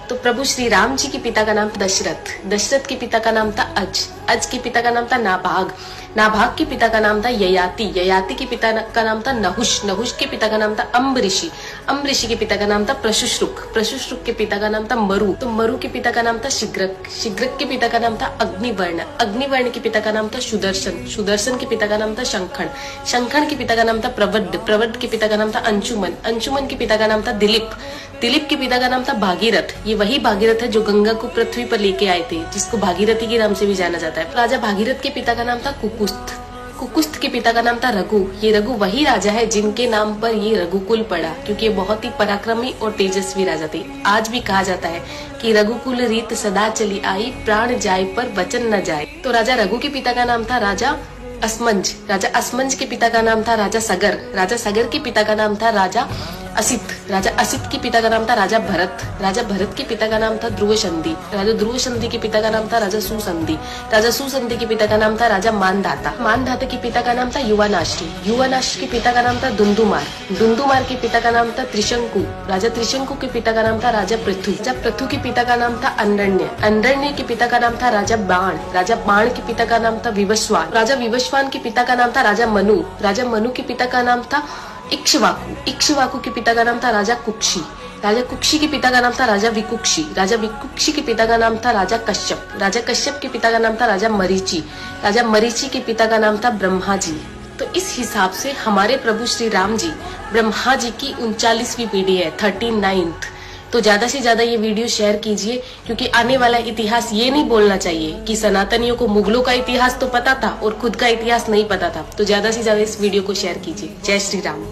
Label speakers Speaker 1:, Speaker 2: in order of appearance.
Speaker 1: तो प्रभु श्री राम जी के पिता का नाम दशरथ, दशरथ के पिता का नाम था अज, अज के पिता का नाम था नाभाग, नाभाग के पिता का नाम था ययाति, ययाति के पिता का नाम था नहुष, नहुष के पिता का नाम था अम्बऋषि, अम्बऋषि के पिता का नाम था प्रशुश्रुक, प्रशुश्रुक के पिता का नाम था मरु, तो मरु के पिता का नाम था शिग्रक, शिग्रक के पिता का नाम था अग्निवर्ण, अग्निवर्ण के पिता का नाम था सुदर्शन, सुदर्शन के पिता का नाम था शंखन, शंखन के पिता का नाम था प्रवद्ध, प्रवद्ध के पिता का नाम था अंशुमन, अंशुमन के पिता का नाम था दिलीप, दिलीप के पिता का नाम था भागीरथ, ये वही भागीरथ है जो गंगा को पृथ्वी पर लेके आए थे, जिसको भागीरथी के नाम से भी जाना जाता है। राजा भागीरथ के पिता का नाम था कुकुस्थ, कुकुस्थ के पिता का नाम था रघु, ये रघु वही राजा है जिनके नाम पर ये रघुकुल पड़ा, क्योंकि ये बहुत ही पराक्रमी और तेजस्वी राजा थे। आज भी कहा जाता है कि रघुकुल रीत सदा चली आई, प्राण जाए पर वचन न जाए। तो राजा रघु के पिता का नाम था राजा असमंज, राजा असमंज के पिता का नाम था राजा सगर, राजा सगर के पिता का नाम था राजा असित, राजा असित के पिता का नाम था राजा भरत, राजा भरत के पिता का नाम था ध्रुव संधि, राजा ध्रुव संधि के पिता का नाम था राजा सुसंधि, राजा सुसंधि के पिता का नाम था राजा मानधाता, मानधाता के पिता का नाम था युवानाश्री, युवानाश्री के पिता का नाम था दुंदुमार, दुंदुमार के पिता का नाम था त्रिशंकु, राजा त्रिशंकु के पिता का नाम था राजा पृथु, राजा पृथु के पिता का नाम था अंडरण्य, अंडरण्य के पिता का नाम था राजा बाण, राजा बाण के पिता का नाम था विवस्वान, राजा विवस्वान के पिता का नाम था राजा मनु, राजा मनु के पिता का नाम था इक्ष्वाकु, इक्ष्वाकु के पिता का नाम था राजा कुक्षी, राजा कुक्षी के पिता का नाम था राजा विकुक्षी, राजा विकुक्षी के पिता का नाम था राजा कश्यप, राजा कश्यप के पिता का नाम था राजा मरीचि, राजा मरीचि के पिता का नाम था ब्रह्मा जी। तो इस हिसाब से हमारे प्रभु श्री राम जी ब्रह्मा जी की 39वीं पीढ़ी है, 39th। तो ज्यादा से ज्यादा ये वीडियो शेयर कीजिए, क्योंकि आने वाला इतिहास ये नहीं बोलना चाहिए कि सनातनियों को मुगलों का इतिहास तो पता था और खुद का इतिहास नहीं पता था। तो ज्यादा से ज्यादा इस वीडियो को शेयर कीजिए। जय श्री राम।